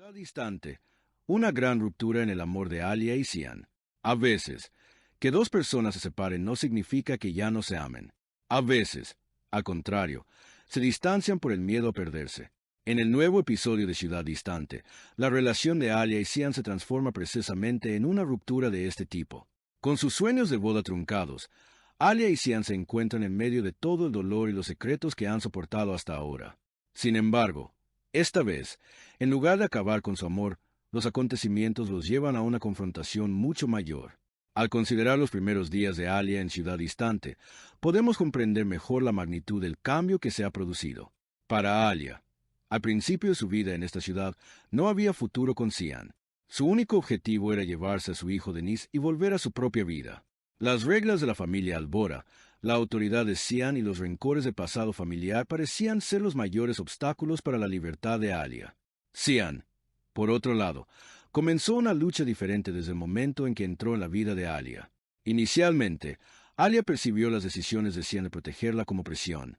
Ciudad distante, una gran ruptura en el amor de Alia y Cian. A veces, que dos personas se separen no significa que ya no se amen. A veces, al contrario, se distancian por el miedo a perderse. En el nuevo episodio de Ciudad Distante, la relación de Alia y Cian se transforma precisamente en una ruptura de este tipo. Con sus sueños de boda truncados, Alia y Cian se encuentran en medio de todo el dolor y los secretos que han soportado hasta ahora. Sin embargo, esta vez, en lugar de acabar con su amor, los acontecimientos los llevan a una confrontación mucho mayor. Al considerar los primeros días de Alia en Ciudad Distante, podemos comprender mejor la magnitud del cambio que se ha producido. Para Alia, al principio de su vida en esta ciudad, no había futuro con Cian. Su único objetivo era llevarse a su hijo Denis y volver a su propia vida. Las reglas de la familia Albora, la autoridad de Cian y los rencores del pasado familiar parecían ser los mayores obstáculos para la libertad de Alia. Cian, por otro lado, comenzó una lucha diferente desde el momento en que entró en la vida de Alia. Inicialmente, Alia percibió las decisiones de Cian de protegerla como presión.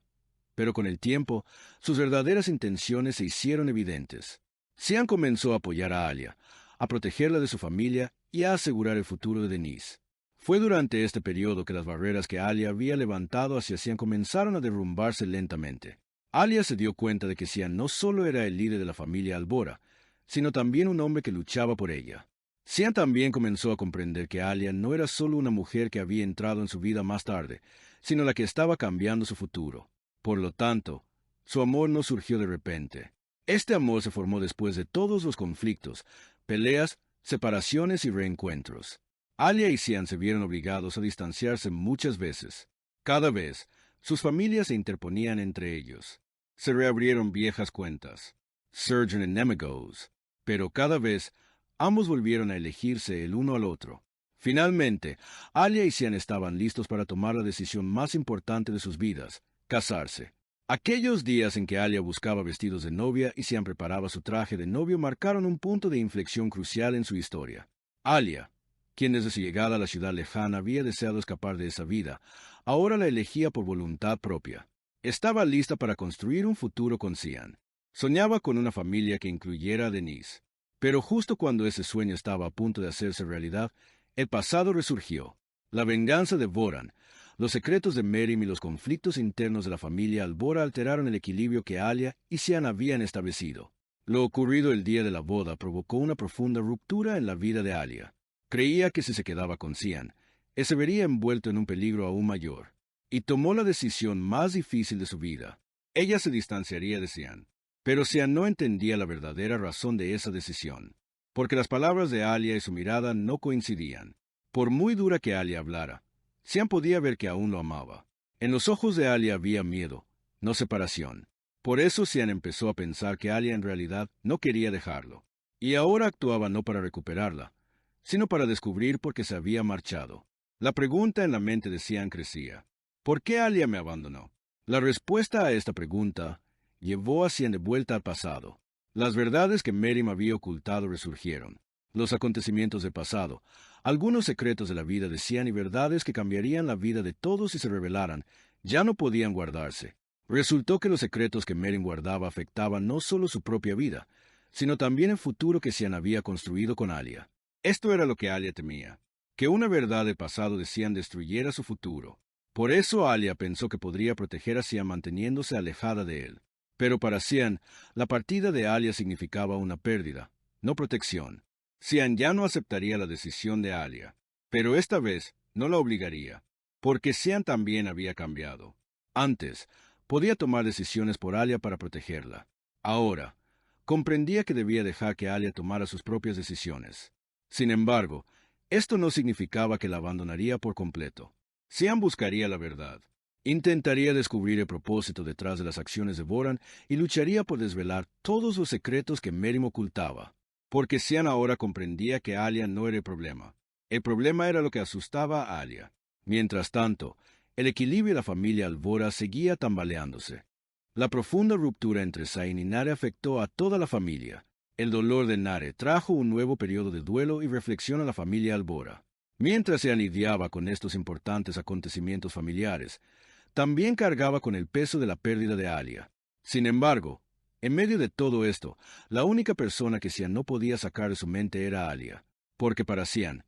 Pero con el tiempo, sus verdaderas intenciones se hicieron evidentes. Cian comenzó a apoyar a Alia, a protegerla de su familia y a asegurar el futuro de Denis. Fue durante este periodo que las barreras que Alia había levantado hacia Cian comenzaron a derrumbarse lentamente. Alia se dio cuenta de que Cian no solo era el líder de la familia Albora, sino también un hombre que luchaba por ella. Cian también comenzó a comprender que Alia no era solo una mujer que había entrado en su vida más tarde, sino la que estaba cambiando su futuro. Por lo tanto, su amor no surgió de repente. Este amor se formó después de todos los conflictos, peleas, separaciones y reencuentros. Alia y Cian se vieron obligados a distanciarse muchas veces. Cada vez, sus familias se interponían entre ellos. Se reabrieron viejas cuentas, surgieron enemigos, pero cada vez ambos volvieron a elegirse el uno al otro. Finalmente, Alia y Cian estaban listos para tomar la decisión más importante de sus vidas: casarse. Aquellos días en que Alia buscaba vestidos de novia y Cian preparaba su traje de novio marcaron un punto de inflexión crucial en su historia. Alia, quien desde su llegada a la ciudad lejana había deseado escapar de esa vida, ahora la elegía por voluntad propia. Estaba lista para construir un futuro con Cian. Soñaba con una familia que incluyera a Denis. Pero justo cuando ese sueño estaba a punto de hacerse realidad, el pasado resurgió. La venganza de Voran, los secretos de Merim y los conflictos internos de la familia Albora alteraron el equilibrio que Alia y Cian habían establecido. Lo ocurrido el día de la boda provocó una profunda ruptura en la vida de Alia. Creía que si se quedaba con Cian, se vería envuelto en un peligro aún mayor, y tomó la decisión más difícil de su vida. Ella se distanciaría de Cian, pero Cian no entendía la verdadera razón de esa decisión, porque las palabras de Alia y su mirada no coincidían. Por muy dura que Alia hablara, Cian podía ver que aún lo amaba. En los ojos de Alia había miedo, no separación. Por eso Cian empezó a pensar que Alia en realidad no quería dejarlo, y ahora actuaba no para recuperarla, sino para descubrir por qué se había marchado. La pregunta en la mente de Cian crecía: ¿por qué Alia me abandonó? La respuesta a esta pregunta llevó a Cian de vuelta al pasado. Las verdades que Merim había ocultado resurgieron. Los acontecimientos del pasado, algunos secretos de la vida de Cian y verdades que cambiarían la vida de todos si se revelaran, ya no podían guardarse. Resultó que los secretos que Merim guardaba afectaban no solo su propia vida, sino también el futuro que Cian había construido con Alia. Esto era lo que Alia temía, que una verdad del pasado de Cian destruyera su futuro. Por eso Alia pensó que podría proteger a Cian manteniéndose alejada de él. Pero para Cian, la partida de Alia significaba una pérdida, no protección. Cian ya no aceptaría la decisión de Alia, pero esta vez no la obligaría, porque Cian también había cambiado. Antes, podía tomar decisiones por Alia para protegerla. Ahora, comprendía que debía dejar que Alia tomara sus propias decisiones. Sin embargo, esto no significaba que la abandonaría por completo. Cian buscaría la verdad. Intentaría descubrir el propósito detrás de las acciones de Voran y lucharía por desvelar todos los secretos que Merim ocultaba. Porque Cian ahora comprendía que Alia no era el problema. El problema era lo que asustaba a Alia. Mientras tanto, el equilibrio de la familia Albora seguía tambaleándose. La profunda ruptura entre Zayn y Nare afectó a toda la familia. El dolor de Nare trajo un nuevo periodo de duelo y reflexión a la familia Albora. Mientras se lidiaba con estos importantes acontecimientos familiares, también cargaba con el peso de la pérdida de Alia. Sin embargo, En medio de todo esto, la única persona que Cian no podía sacar de su mente era Alia, porque para Cian,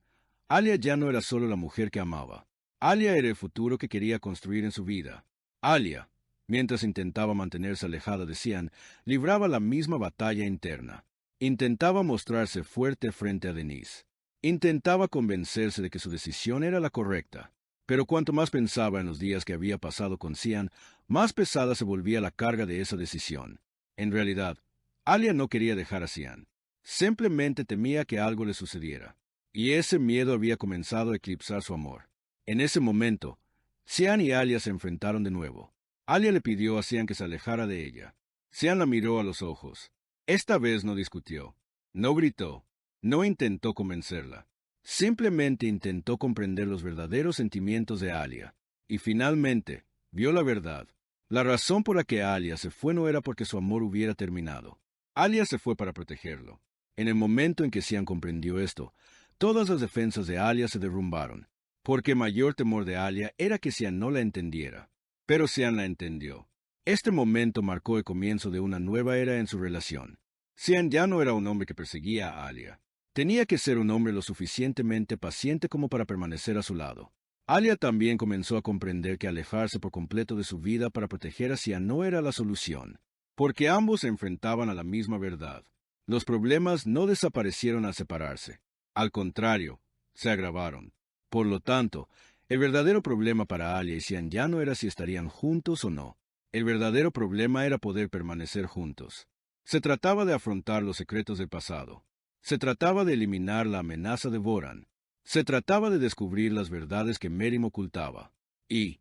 Alia ya no era solo la mujer que amaba. Alia era el futuro que quería construir en su vida. Alia, mientras intentaba mantenerse alejada de Cian, libraba la misma batalla interna. Intentaba mostrarse fuerte frente a Denise. Intentaba convencerse de que su decisión era la correcta. Pero cuanto más pensaba en los días que había pasado con Cian, más pesada se volvía la carga de esa decisión. En realidad, Alia no quería dejar a Cian. Simplemente temía que algo le sucediera. Y ese miedo había comenzado a eclipsar su amor. En ese momento, Cian y Alia se enfrentaron de nuevo. Alia le pidió a Cian que se alejara de ella. Cian la miró a los ojos. Esta vez no discutió, no gritó, no intentó convencerla. Simplemente intentó comprender los verdaderos sentimientos de Alia. Y finalmente, vio la verdad. La razón por la que Alia se fue no era porque su amor hubiera terminado. Alia se fue para protegerlo. En el momento en que Cian comprendió esto, todas las defensas de Alia se derrumbaron, porque el mayor temor de Alia era que Cian no la entendiera. Pero Cian la entendió. Este momento marcó el comienzo de una nueva era en su relación. Cian ya no era un hombre que perseguía a Alia. Tenía que ser un hombre lo suficientemente paciente como para permanecer a su lado. Alia también comenzó a comprender que alejarse por completo de su vida para proteger a Cian no era la solución, porque ambos se enfrentaban a la misma verdad. Los problemas no desaparecieron al separarse. Al contrario, se agravaron. Por lo tanto, el verdadero problema para Alia y Cian ya no era si estarían juntos o no. El verdadero problema era poder permanecer juntos. Se trataba de afrontar los secretos del pasado. Se trataba de eliminar la amenaza de Boran. Se trataba de descubrir las verdades que Merim ocultaba. Y,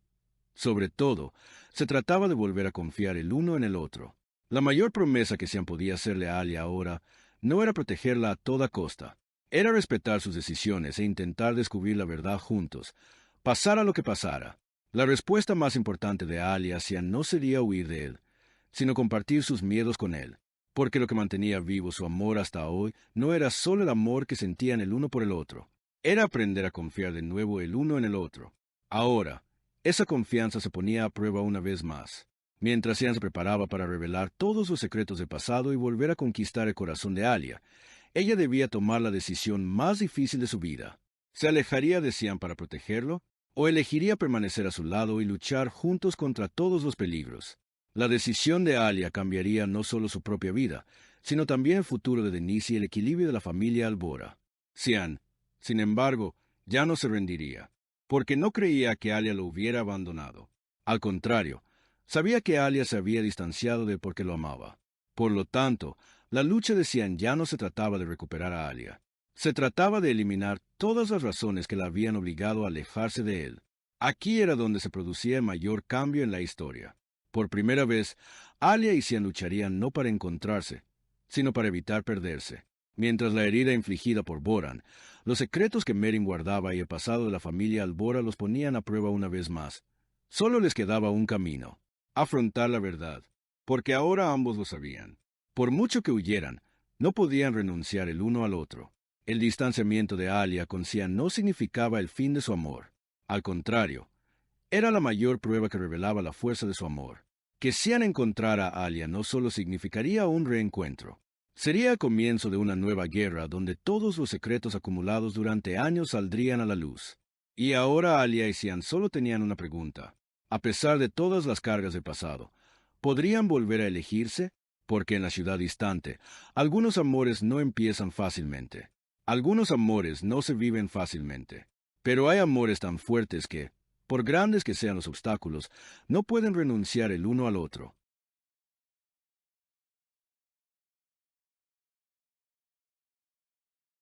sobre todo, se trataba de volver a confiar el uno en el otro. La mayor promesa que Cian podía hacerle a Alia ahora no era protegerla a toda costa. Era respetar sus decisiones e intentar descubrir la verdad juntos, pasara lo que pasara. La respuesta más importante de Alia hacia no sería huir de él, sino compartir sus miedos con él, porque lo que mantenía vivo su amor hasta hoy no era solo el amor que sentían el uno por el otro, era aprender a confiar de nuevo el uno en el otro. Ahora, esa confianza se ponía a prueba una vez más. Mientras Cian se preparaba para revelar todos los secretos del pasado y volver a conquistar el corazón de Alia, ella debía tomar la decisión más difícil de su vida. ¿Se alejaría de Cian para protegerlo? ¿O elegiría permanecer a su lado y luchar juntos contra todos los peligros? La decisión de Alia cambiaría no solo su propia vida, sino también el futuro de Denise y el equilibrio de la familia Albora. Cian, sin embargo, ya no se rendiría, porque no creía que Alia lo hubiera abandonado. Al contrario, sabía que Alia se había distanciado de él porque lo amaba. Por lo tanto, la lucha de Cian ya no se trataba de recuperar a Alia. Se trataba de eliminar todas las razones que la habían obligado a alejarse de él. Aquí era donde se producía el mayor cambio en la historia. Por primera vez, Alia y Cian lucharían no para encontrarse, sino para evitar perderse. Mientras la herida infligida por Boran, los secretos que Merim guardaba y el pasado de la familia Albora los ponían a prueba una vez más. Solo les quedaba un camino: afrontar la verdad, porque ahora ambos lo sabían. Por mucho que huyeran, no podían renunciar el uno al otro. El distanciamiento de Alia con Cian no significaba el fin de su amor. Al contrario, era la mayor prueba que revelaba la fuerza de su amor. Que Cian encontrara a Alia no solo significaría un reencuentro. Sería el comienzo de una nueva guerra donde todos los secretos acumulados durante años saldrían a la luz. Y ahora Alia y Cian solo tenían una pregunta. A pesar de todas las cargas del pasado, ¿podrían volver a elegirse? Porque en la ciudad distante, algunos amores no empiezan fácilmente. Algunos amores no se viven fácilmente. Pero hay amores tan fuertes que, por grandes que sean los obstáculos, no pueden renunciar el uno al otro.